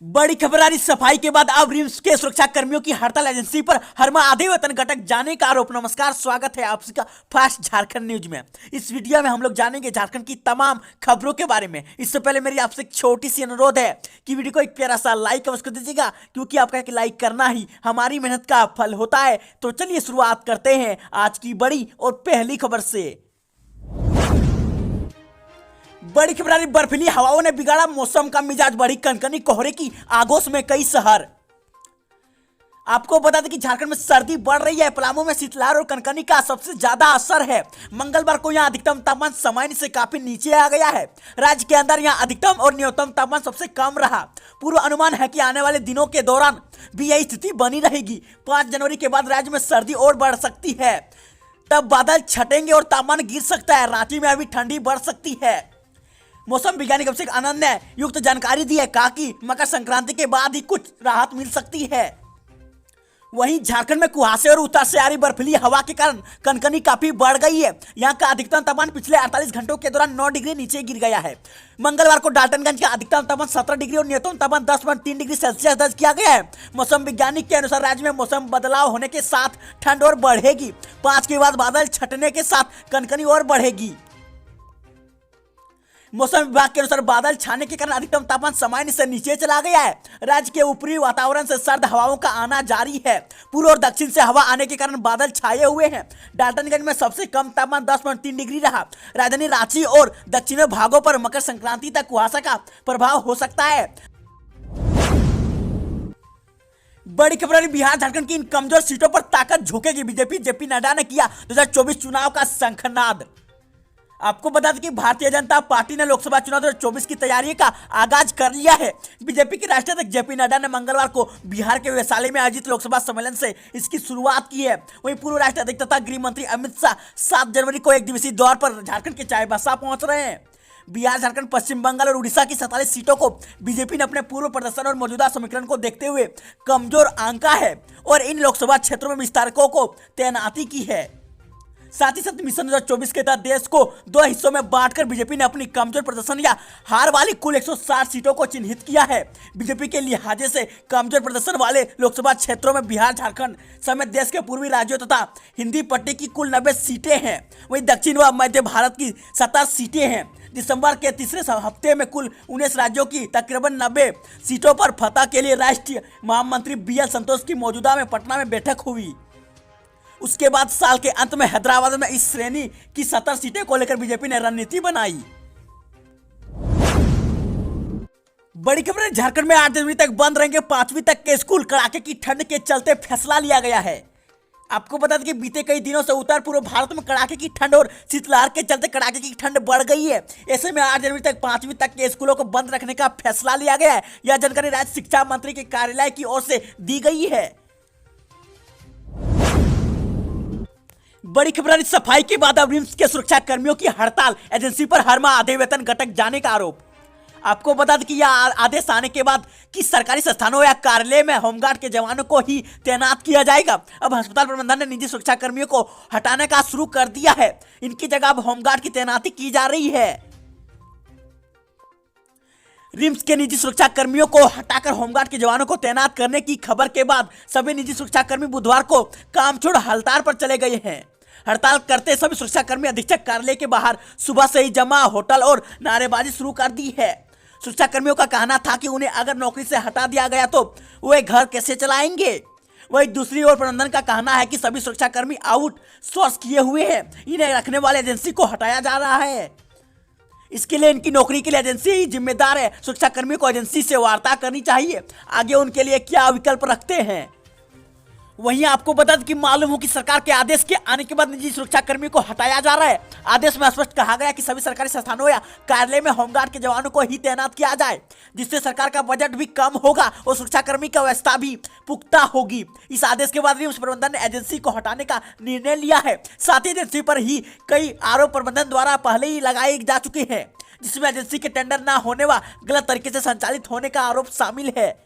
बड़ी खबर आ रही सफाई के बाद अब रिम्स के सुरक्षा कर्मियों की हड़ताल, एजेंसी पर हर माह आधे वेतन घटक जाने का आरोप। नमस्कार, स्वागत है आप सबका फास्ट झारखंड न्यूज में। इस वीडियो में हम लोग जानेंगे झारखंड की तमाम खबरों के बारे में। इससे पहले मेरी आपसे एक छोटी सी अनुरोध है कि वीडियो को एक प्यारा सा लाइक अवश्य कर दीजिएगा, क्योंकि आपका एक लाइक करना ही हमारी मेहनत का फल होता है। तो चलिए शुरुआत करते हैं आज की बड़ी और पहली खबर से। बड़ी खबर आ रही, बर्फीली हवाओं ने बिगाड़ा मौसम का मिजाज, बढ़ी कनकनी कोहरे की आगोश में कई शहर। आपको बता दें कि झारखंड में सर्दी बढ़ रही है। पलामू में शीतलहर और कनकनी का सबसे ज्यादा असर है। मंगलवार को यहां अधिकतम तापमान सामान्य से काफी नीचे आ गया है। राज्य के अंदर यहां अधिकतम और न्यूनतम तापमान सबसे कम रहा। पूर्व अनुमान है कि आने वाले दिनों के दौरान भी यही स्थिति बनी रहेगी। 5 जनवरी के बाद राज्य में सर्दी और बढ़ सकती है। तब बादल छटेंगे और तापमान गिर सकता है। रांची में अभी ठंडी बढ़ सकती है। मौसम वैज्ञानिक अभिषेक आनंद ने युक्त जानकारी दी है, कहा कि मकर संक्रांति के बाद ही कुछ राहत मिल सकती है। वहीं झारखंड में कुहासे और उत्तर से आ रही बर्फीली हवा के कारण कनकनी काफी बढ़ गई है। यहां का अधिकतम तापमान पिछले 48 घंटों के दौरान 9 डिग्री नीचे गिर गया है। मंगलवार को डाल्टनगंज का अधिकतम तापमान 17 डिग्री और न्यूनतम तापमान 10.3 डिग्री सेल्सियस दर्ज किया गया है। मौसम वैज्ञानिक के अनुसार राज्य में मौसम बदलाव होने के साथ ठंड और बढ़ेगी। 5 के बाद बादल छटने के साथ कनकनी और बढ़ेगी। मौसम विभाग के अनुसार बादल छाने के कारण अधिकतम तापमान सामान्य से नीचे चला गया है। राज्य के ऊपरी वातावरण से सर्द हवाओं का आना जारी है। पूर्व और दक्षिण से हवा आने के कारण बादल छाए हुए हैं। डाल्टनगंज में सबसे कम तापमान 10.3 डिग्री रहा। राजधानी रांची और दक्षिणी भागों पर मकर संक्रांति तक कुहासा का प्रभाव हो सकता है। बड़ी खबर, बिहार झारखंड की इन कमजोर सीटों पर ताकत झोंकेगी बीजेपी। जेपी नड्डा ने किया 2024 चुनाव का शंखनाद। आपको बता दें कि भारतीय जनता पार्टी ने लोकसभा चुनाव 2024 की तैयारी का आगाज कर लिया है। बीजेपी के राष्ट्रीय अध्यक्ष जेपी नड्डा ने मंगलवार को बिहार के वैशाली में आयोजित लोकसभा सम्मेलन से इसकी शुरुआत की है। वहीं पूर्व राष्ट्रीय अध्यक्ष तथा गृह मंत्री अमित शाह 7 जनवरी को एक दिवसीय दौर पर झारखंड के चाईबासा पहुंच रहे हैं। बिहार, झारखंड, पश्चिम बंगाल और उड़ीसा की 47 सीटों को बीजेपी ने अपने पूर्व प्रदर्शन और मौजूदा समीकरण को देखते हुए कमजोर आंका है और इन लोकसभा क्षेत्रों में विस्तारकों को तैनाती की है। साथ ही साथ मिशन 2024 के तहत देश को 2 हिस्सों में बांटकर बीजेपी ने अपनी कमजोर प्रदर्शन या हार वाली कुल 160 सीटों को चिन्हित किया है। बीजेपी के लिहाजे से कमजोर प्रदर्शन वाले लोकसभा क्षेत्रों में बिहार, झारखंड समेत देश के पूर्वी राज्यों तथा हिंदी पट्टी की कुल 90 सीटें हैं। वहीं दक्षिण व मध्य भारत की 27 सीटें हैं। दिसंबर के तीसरे हफ्ते में कुल 19 राज्यों की तकरीबन 90 सीटों पर फतह के लिए राष्ट्रीय महामंत्री BL संतोष की मौजूदा में पटना में बैठक हुई। उसके बाद साल के अंत में हैदराबाद में इस श्रेणी की 70 सीटें को लेकर बीजेपी ने रणनीति बनाई। बड़ी खबर है, झारखंड में 8 जनवरी तक बंद रहेंगे 5वीं तक के स्कूल। कड़ाके की ठंड के चलते फैसला लिया गया है। आपको बता दें कि बीते कई दिनों से उत्तर पूर्व भारत में कड़ाके की ठंड और शीतलहर के चलते कड़ाके की ठंड बढ़ गई है। ऐसे में 8 जनवरी तक 5वीं तक के स्कूलों को बंद रखने का फैसला लिया गया है। यह जानकारी राज्य शिक्षा मंत्री के कार्यालय की ओर से दी गई है। बड़ी खबर, सफाई के बाद अब रिम्स के सुरक्षा कर्मियों की हड़ताल, एजेंसी पर हर माह आधे वेतन घटक जाने का आरोप। आपको बता दें कि यह आदेश आने के बाद कि सरकारी संस्थानों या कार्यालय में होमगार्ड के जवानों को ही तैनात किया जाएगा। अब अस्पताल प्रबंधन ने निजी सुरक्षा कर्मियों को हटाने का शुरू कर दिया है। इनकी जगह अब होमगार्ड की तैनाती की जा रही है। रिम्स के निजी सुरक्षा कर्मियों को हटाकर होमगार्ड के जवानों को तैनात करने की खबर के बाद सभी निजी सुरक्षा कर्मी बुधवार को काम छोड़ हड़ताल पर चले गए हैं। हड़ताल करते सभी सुरक्षा कर्मी अधीक्षक कार्यालय के बाहर सुबह से ही जमा होटल और नारेबाजी शुरू कर दी है। सुरक्षा कर्मियों का कहना था कि उन्हें अगर नौकरी से हटा दिया गया तो वे घर कैसे चलाएंगे। वहीं दूसरी ओर प्रबंधन का कहना है कि सभी सुरक्षा कर्मी आउटसोर्स किए हुए हैं। इन्हें रखने वाले एजेंसी को हटाया जा रहा है। इसके लिए इनकी नौकरी के लिए एजेंसी ही जिम्मेदार है। सुरक्षा कर्मियों को एजेंसी से वार्ता करनी चाहिए, आगे उनके लिए क्या विकल्प रखते हैं। वहीं आपको बता दें कि मालूम हो कि सरकार के आदेश के आने के बाद निजी सुरक्षा कर्मियों को हटाया जा रहा है। आदेश में स्पष्ट कहा गया कि सभी सरकारी संस्थानों या कार्यालय में होमगार्ड के जवानों को ही तैनात किया जाए, जिससे सरकार का बजट भी कम होगा और सुरक्षा कर्मी की व्यवस्था भी पुख्ता होगी। इस आदेश के बाद रिम्स प्रबंधन ने एजेंसी को हटाने का निर्णय लिया है। साथ ही एजेंसी पर ही कई आरोप प्रबंधन द्वारा पहले ही लगाए जा चुके हैं, जिसमें एजेंसी के टेंडर न होने व गलत तरीके से संचालित होने का आरोप शामिल है।